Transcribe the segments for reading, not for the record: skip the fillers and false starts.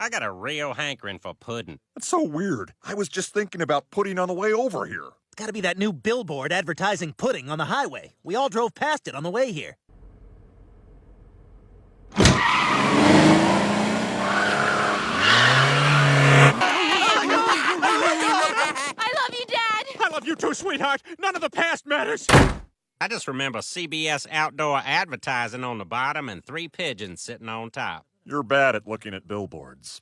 I got a real hankering for pudding. That's so weird. I was just thinking about pudding on the way over here. It's gotta be that new billboard advertising pudding on the highway. We all drove past it on the way here. I love you, Dad! I love you too, sweetheart. None of the past matters. I just remember CBS outdoor advertising on the bottom and 3 pigeons sitting on top. You're bad at looking at billboards.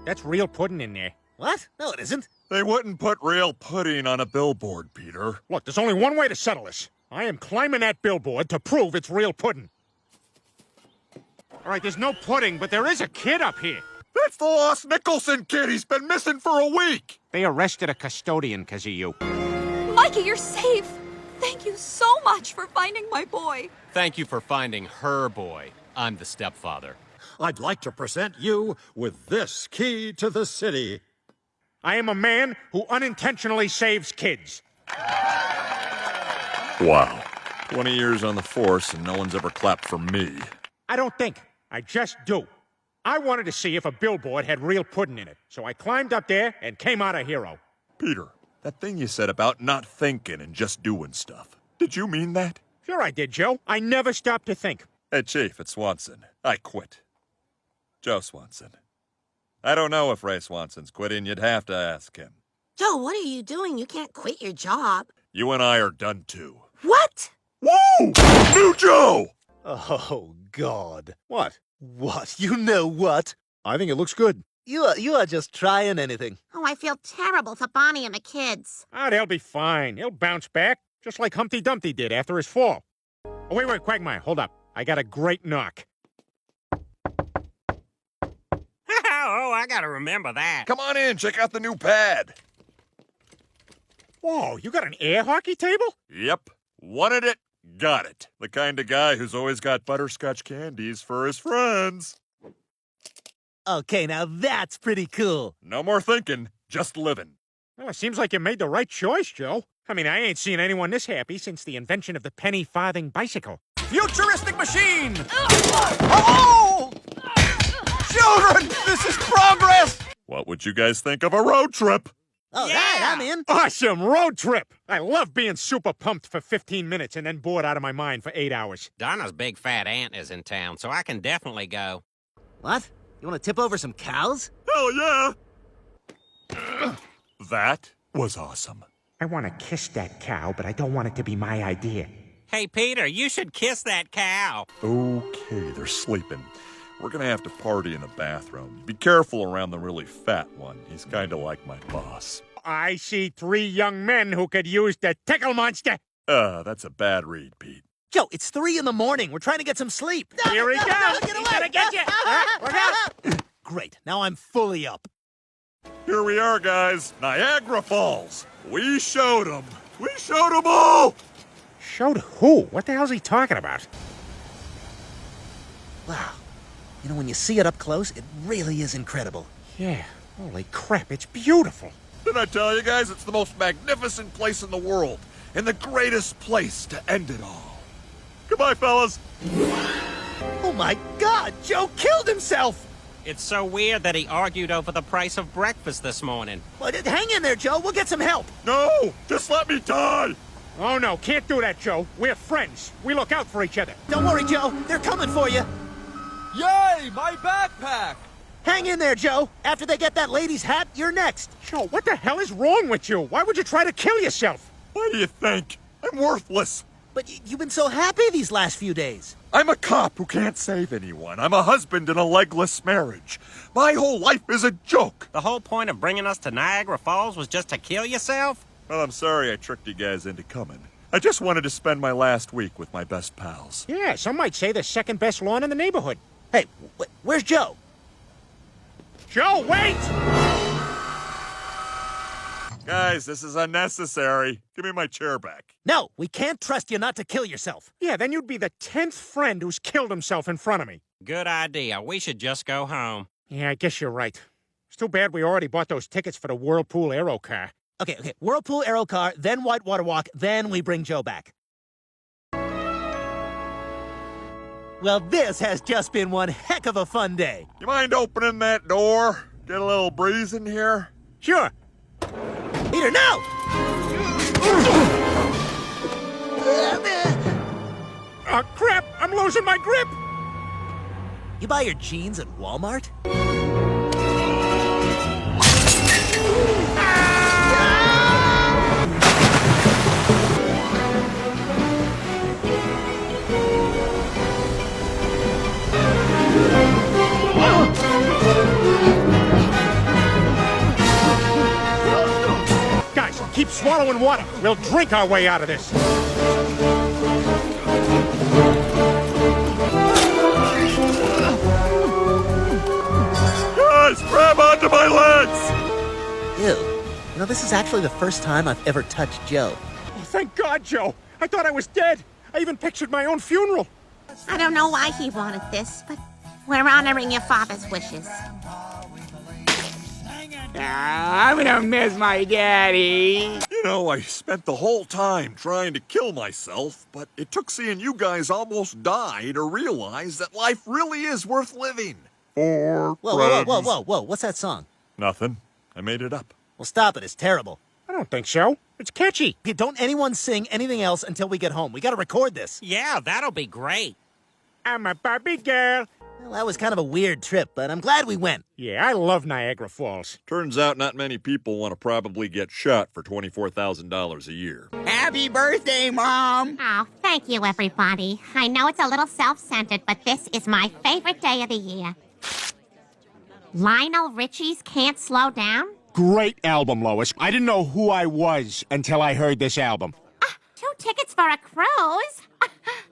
That's real pudding in there. What? No, it isn't. They wouldn't put real pudding on a billboard, Peter. Look, there's only one way to settle this. I am climbing that billboard to prove it's real pudding. All right, there's no pudding, but there is a kid up here. That's the lost Nicholson kid. He's been missing for a week. They arrested a custodian because of you. Mikey, you're safe! Thank you so much for finding my boy. Thank you for finding her boy. I'm the stepfather. I'd like to present you with this key to the city. I am a man who unintentionally saves kids. Wow. 20 years on the force and no one's ever clapped for me. I don't think. I just do. I wanted to see if a billboard had real pudding in it, so I climbed up there and came out a hero. Peter, that thing you said about not thinking and just doing stuff. Did you mean that? Sure I did, Joe. I never stopped to think. Hey, Chief, it's Swanson. I quit. Joe Swanson. I don't know if Ray Swanson's quitting. You'd have to ask him. Joe, what are you doing? You can't quit your job. You and I are done too. What? Whoa! New Joe! Oh, God. What? What? You know what? I think it looks good. You are just trying anything. Oh, I feel terrible for Bonnie and the kids. Ah, they'll be fine. He'll bounce back, just like Humpty Dumpty did after his fall. Oh, wait, Quagmire, hold up. I got a great knock. Oh, I gotta remember that. Come on in, check out the new pad. Whoa, you got an air hockey table? Yep. Wanted it, got it. The kind of guy who's always got butterscotch candies for his friends. Okay, now that's pretty cool. No more thinking, just living. Well, it seems like you made the right choice, Joe. I mean, I ain't seen anyone this happy since the invention of the penny farthing bicycle. Futuristic machine! Oh! Children, this is progress! What would you guys think of a road trip? All Yeah. right, I'm in. Awesome road trip! I love being super pumped for 15 minutes and then bored out of my mind for 8 hours. Donna's big fat aunt is in town, so I can definitely go. What? You want to tip over some cows? Hell yeah! That was awesome. I want to kiss that cow, but I don't want it to be my idea. Hey, Peter, you should kiss that cow. Okay, they're sleeping. We're gonna have to party in the bathroom. Be careful around the really fat one. He's kinda like my boss. I see 3 young men who could use the tickle monster. That's a bad read, Pete. Joe, it's 3 in the morning. We're trying to get some sleep. Here he goes. Get He's gonna get you. Look out. Great. Now I'm fully up. Here we are, guys. Niagara Falls. We showed them. We showed them all! Showed who? What the hell's he talking about? Wow. You know, when you see it up close, it really is incredible. Yeah. Holy crap, it's beautiful. Didn't I tell you guys it's the most magnificent place in the world? And the greatest place to end it all. Goodbye, fellas. Oh my God, Joe killed himself! It's so weird that he argued over the price of breakfast this morning. Well, hang in there, Joe. We'll get some help. No! Just let me die! Oh no, can't do that, Joe. We're friends. We look out for each other. Don't worry, Joe. They're coming for you. Yay, my backpack! Hang in there, Joe. After they get that lady's hat, you're next. Joe, what the hell is wrong with you? Why would you try to kill yourself? What do you think? I'm worthless. But you've been so happy these last few days. I'm a cop who can't save anyone. I'm a husband in a legless marriage. My whole life is a joke. The whole point of bringing us to Niagara Falls was just to kill yourself? Well, I'm sorry I tricked you guys into coming. I just wanted to spend my last week with my best pals. Yeah, some might say the second best lawn in the neighborhood. Hey, where's Joe? Joe, wait! Guys, this is unnecessary. Give me my chair back. No, we can't trust you not to kill yourself. Yeah, then you'd be the 10th friend who's killed himself in front of me. Good idea. We should just go home. Yeah, I guess you're right. It's too bad we already bought those tickets for the Whirlpool Aero car. Okay. Whirlpool Aero car, then Whitewater Walk, then we bring Joe back. Well, this has just been one heck of a fun day. You mind opening that door? Get a little breeze in here? Sure. Peter, no! Oh, crap! I'm losing my grip! You buy your jeans at Walmart? Guys, keep swallowing water. We'll drink our way out of this. Guys, grab onto my legs! Ew. This is actually the first time I've ever touched Joe. Oh, thank God, Joe. I thought I was dead. I even pictured my own funeral. I don't know why he wanted this, but we're honoring your father's wishes. I'm gonna miss my daddy. You know, I spent the whole time trying to kill myself, but it took seeing you guys almost die to realize that life really is worth living. Whoa, what's that song? Nothing. I made it up. Well, stop it, it's terrible. I don't think so. It's catchy. Okay, don't anyone sing anything else until we get home. We gotta record this. Yeah, that'll be great. I'm a Barbie girl. Well, that was kind of a weird trip, but I'm glad we went. Yeah, I love Niagara Falls. Turns out not many people want to probably get shot for $24,000 a year. Happy birthday, Mom! Oh, thank you, everybody. I know it's a little self-centered, but this is my favorite day of the year. Lionel Richie's Can't Slow Down? Great album, Lois. I didn't know who I was until I heard this album. 2 tickets for a cruise?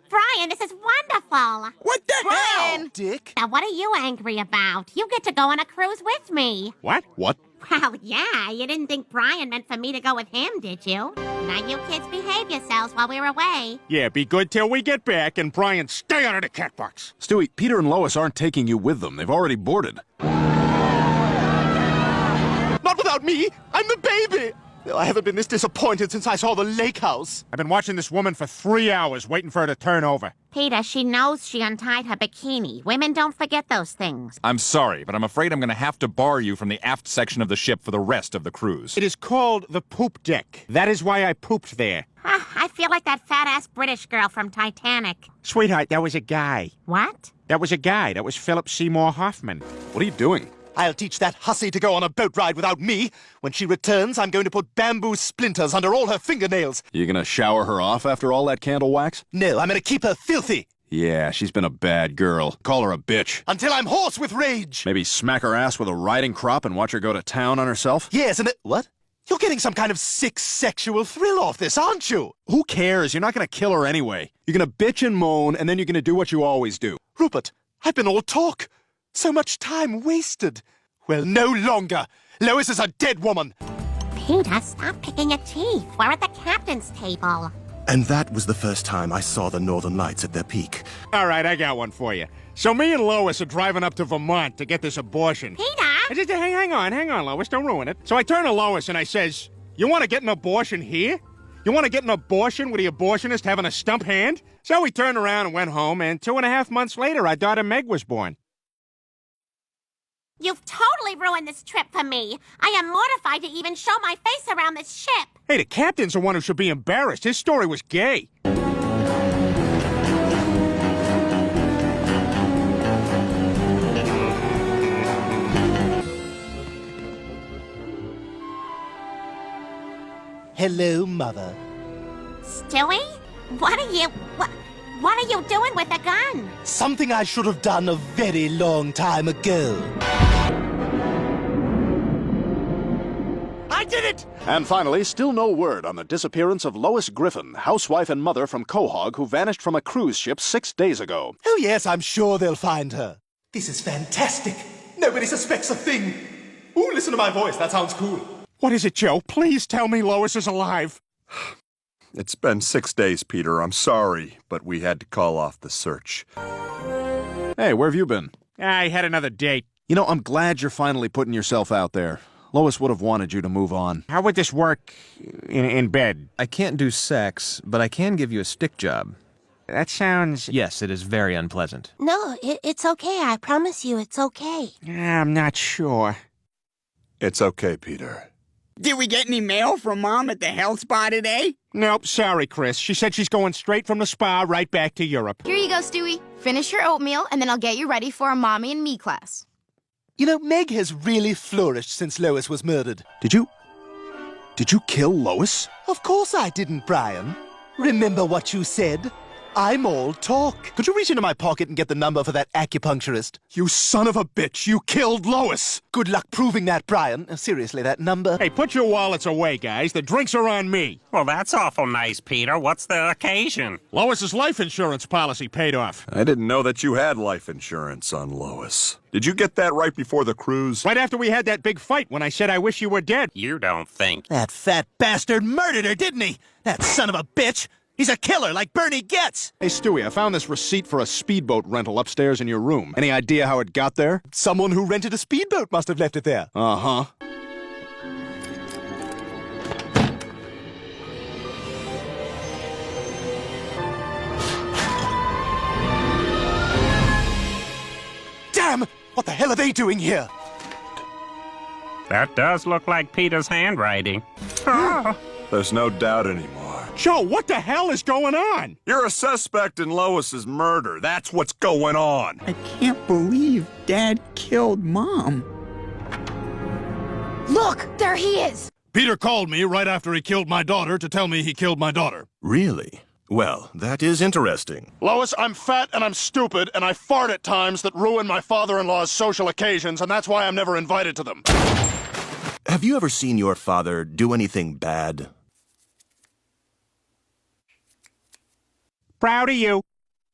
Brian, this is wonderful. What the hell? Dick? Now, what are you angry about? You get to go on a cruise with me. What? What? Well, yeah, you didn't think Brian meant for me to go with him, did you? Now you kids behave yourselves while we're away. Yeah, be good till we get back, and Brian, stay out of the cat box. Stewie, Peter and Lois aren't taking you with them. They've already boarded. Not without me! I'm the baby! I haven't been this disappointed since I saw the lake house. I've been watching this woman for 3 hours, waiting for her to turn over. Peter, she knows she untied her bikini. Women don't forget those things. I'm sorry, but I'm afraid I'm going to have to bar you from the aft section of the ship for the rest of the cruise. It is called the poop deck. That is why I pooped there. I feel like that fat-ass British girl from Titanic. Sweetheart, that was a guy. What? That was a guy. That was Philip Seymour Hoffman. What are you doing? I'll teach that hussy to go on a boat ride without me. When she returns, I'm going to put bamboo splinters under all her fingernails. You gonna shower her off after all that candle wax? No, I'm going to keep her filthy Yeah, she's been a bad girl. Call her a bitch. until I'm hoarse with rage. Maybe smack her ass with a riding crop and watch her go to town on herself? Yes, and what? You're getting some kind of sick sexual thrill off this, aren't you? Who cares? You're not gonna kill her anyway. You're gonna bitch and moan, and then you're gonna do what you always do. Rupert, I've been all talk. So much time wasted. Well, no longer. Lois is a dead woman. Peter, stop picking your teeth. We're at the captain's table. And that was the first time I saw the Northern Lights at their peak. All right, I got one for you. So me and Lois are driving up to Vermont to get this abortion. Peter! Hang on, Lois. Don't ruin it. So I turn to Lois and I says, you want to get an abortion here? You want to get an abortion with the abortionist having a stump hand? So we turned around and went home, and 2.5 months later, our daughter Meg was born. You've totally ruined this trip for me. I am mortified to even show my face around this ship. Hey, the captain's the one who should be embarrassed. His story was gay. Hello, Mother. Stewie? What are you doing with a gun? Something I should have done a very long time ago. I did it! And finally, still no word on the disappearance of Lois Griffin, housewife and mother from Quahog, who vanished from a cruise ship 6 days ago. Oh, yes, I'm sure they'll find her. This is fantastic. Nobody suspects a thing. Ooh, listen to my voice. That sounds cool. What is it, Joe? Please tell me Lois is alive. It's been 6 days, Peter. I'm sorry, but we had to call off the search. Hey, where have you been? I had another date. You know, I'm glad you're finally putting yourself out there. Lois would have wanted you to move on. How would this work in bed? I can't do sex, but I can give you a stick job. That sounds... Yes, it is very unpleasant. No, it's okay. I promise you it's okay. I'm not sure. It's okay, Peter. Did we get any mail from Mom at the health spa today? Nope, sorry, Chris. She said she's going straight from the spa right back to Europe. Here you go, Stewie. Finish your oatmeal, and then I'll get you ready for a Mommy and Me class. You know, Meg has really flourished since Lois was murdered. Did you kill Lois? Of course I didn't, Brian. Remember what you said? I'm all talk. Could you reach into my pocket and get the number for that acupuncturist? You son of a bitch! You killed Lois! Good luck proving that, Brian. Seriously, that number... Hey, put your wallets away, guys. The drinks are on me. Well, that's awful nice, Peter. What's the occasion? Lois's life insurance policy paid off. I didn't know that you had life insurance on Lois. Did you get that right before the cruise? Right after we had that big fight when I said I wish you were dead. You don't think. That fat bastard murdered her, didn't he? That son of a bitch! He's a killer like Bernie Getz! Hey, Stewie, I found this receipt for a speedboat rental upstairs in your room. Any idea how it got there? Someone who rented a speedboat must have left it there. Uh-huh. Damn! What the hell are they doing here? That does look like Peter's handwriting. There's no doubt anymore. Joe, what the hell is going on? You're a suspect in Lois's murder. That's what's going on. I can't believe Dad killed Mom. Look, there he is. Peter called me right after he killed my daughter to tell me he killed my daughter. Really? Well, that is interesting. Lois, I'm fat and I'm stupid, and I fart at times that ruin my father-in-law's social occasions, and that's why I'm never invited to them. Have you ever seen your father do anything bad? Proud of you.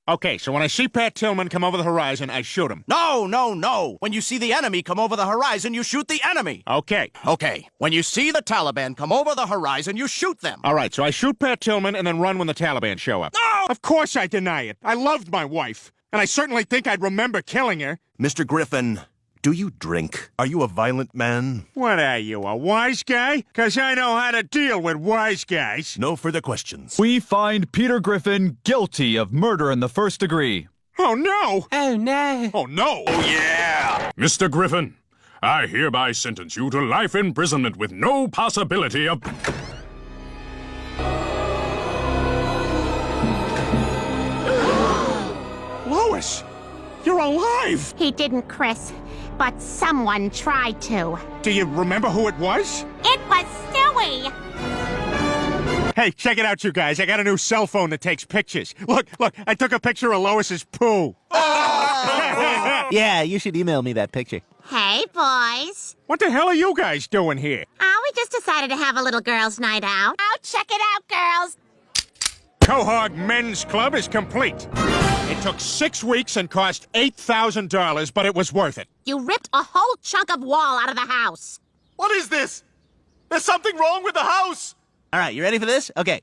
Okay, so when I see Pat Tillman come over the horizon, I shoot him. No, no, no. When you see the enemy come over the horizon, you shoot the enemy. Okay. Okay. When you see the Taliban come over the horizon, you shoot them. All right, so I shoot Pat Tillman and then run when the Taliban show up. No! Of course I deny it. I loved my wife, and I certainly think I'd remember killing her. Mr. Griffin, do you drink? Are you a violent man? What are you, a wise guy? 'Cause I know how to deal with wise guys. No further questions. We find Peter Griffin guilty of murder in the first degree. Oh, no! Oh, no. Oh, no! Oh, yeah! Mr. Griffin, I hereby sentence you to life imprisonment with no possibility of... Lois! You're alive! He didn't, Chris, but someone tried to. Do you remember who it was? It was Stewie! Hey, check it out, you guys. I got a new cell phone that takes pictures. Look, I took a picture of Lois's poo. Yeah, you should email me that picture. Hey, boys. What the hell are you guys doing here? We just decided to have a little girls' night out. Check it out, girls. Quahog Men's Club is complete. It took 6 weeks and cost $8,000, but it was worth it. You ripped a whole chunk of wall out of the house. What is this? There's something wrong with the house! All right, you ready for this? Okay.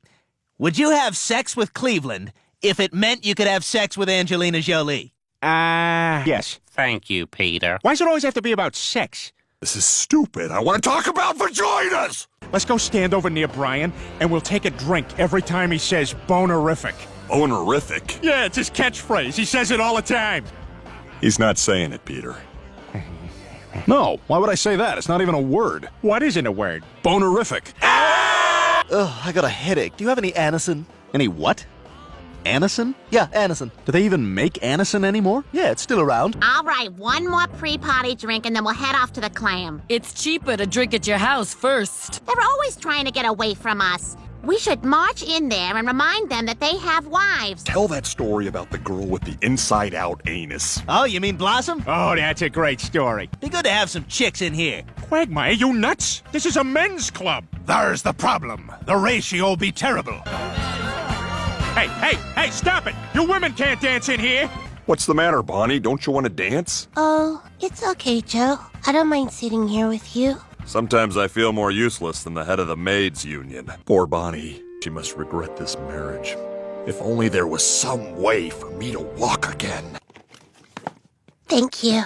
Would you have sex with Cleveland if it meant you could have sex with Angelina Jolie? Yes. Thank you, Peter. Why does it always have to be about sex? This is stupid. I want to talk about vaginas! Let's go stand over near Brian, and we'll take a drink every time he says bonerific. Bonerific? Yeah, it's his catchphrase. He says it all the time. He's not saying it, Peter. No, why would I say that? It's not even a word. What isn't a word? Bonerific. Ugh, I got a headache. Do you have any Anison? Any what? Anison? Yeah, Anison. Do they even make Anison anymore? Yeah, it's still around. All right, one more pre-party drink and then we'll head off to the clam. It's cheaper to drink at your house first. They're always trying to get away from us. We should march in there and remind them that they have wives. Tell that story about the girl with the inside-out anus. Oh, you mean Blossom? Oh, that's a great story. Be good to have some chicks in here. Quagmire, you nuts? This is a men's club. There's the problem. The ratio be terrible. Hey, stop it! You women can't dance in here! What's the matter, Bonnie? Don't you want to dance? Oh, it's okay, Joe. I don't mind sitting here with you. Sometimes I feel more useless than the head of the maids' union. Poor Bonnie. She must regret this marriage. If only there was some way for me to walk again. Thank you.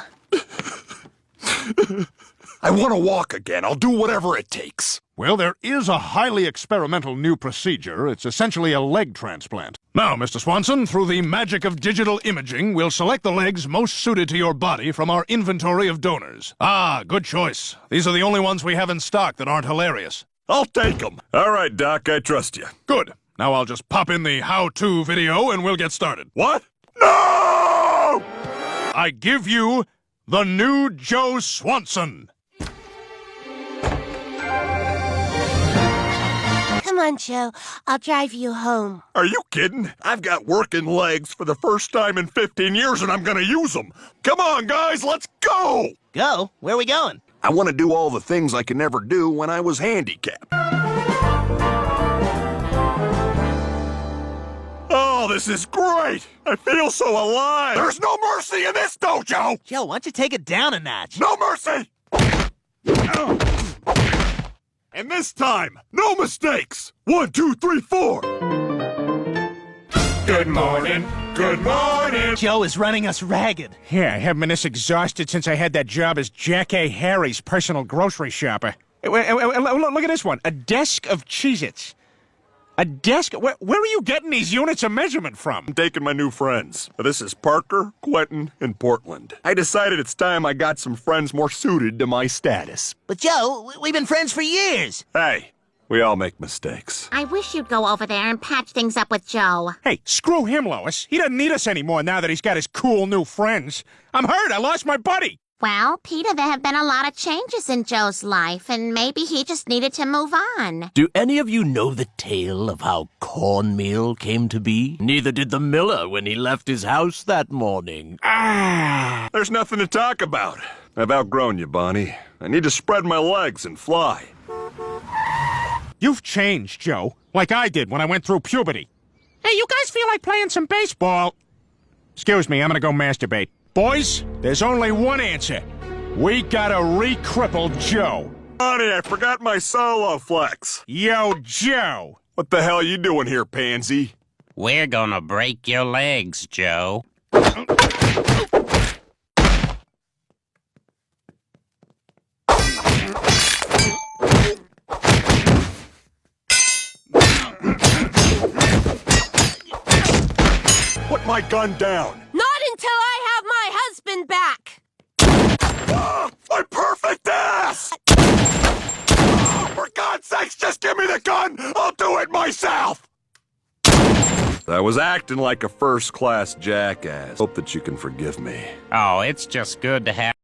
I want to walk again. I'll do whatever it takes. Well, there is a highly experimental new procedure. It's essentially a leg transplant. Now, Mr. Swanson, through the magic of digital imaging, we'll select the legs most suited to your body from our inventory of donors. Ah, good choice. These are the only ones we have in stock that aren't hilarious. I'll take them. All right, Doc, I trust you. Good. Now I'll just pop in the how-to video and we'll get started. What? No! I give you the new Joe Swanson. Come on, Joe. I'll drive you home. Are you kidding? I've got working legs for the first time in 15 years and I'm gonna use them. Come on, guys, let's go! Go? Where are we going? I want to do all the things I could never do when I was handicapped. Oh, this is great! I feel so alive! There's no mercy in this dojo! Joe, why don't you take it down a notch? No mercy! And this time, no mistakes! 1, 2, 3, 4! Good morning. Good morning. Joe is running us ragged. Yeah, I haven't been this exhausted since I had that job as Jack A. Harry's personal grocery shopper. Look at this one. A desk of Cheez-Its. A desk? Where are you getting these units of measurement from? I'm taking my new friends. This is Parker, Quentin, and Portland. I decided it's time I got some friends more suited to my status. But Joe, we've been friends for years. Hey, we all make mistakes. I wish you'd go over there and patch things up with Joe. Hey, screw him, Lois. He doesn't need us anymore now that he's got his cool new friends. I'm hurt. I lost my buddy. Well, Peter, there have been a lot of changes in Joe's life, and maybe he just needed to move on. Do any of you know the tale of how cornmeal came to be? Neither did the miller when he left his house that morning. There's nothing to talk about. I've outgrown you, Bonnie. I need to spread my legs and fly. You've changed, Joe, like I did when I went through puberty. Hey, you guys feel like playing some baseball? Excuse me, I'm gonna go masturbate. Boys, there's only one answer. We gotta re-cripple Joe. Bonnie, I forgot my solo flex. Yo, Joe. What the hell are you doing here, pansy? We're gonna break your legs, Joe. Put my gun down. Not until I have my husband back. Ah, my perfect ass! Oh, for God's sakes, just give me the gun! I'll do it myself! I was acting like a first-class jackass. Hope that you can forgive me. Oh, it's just good to have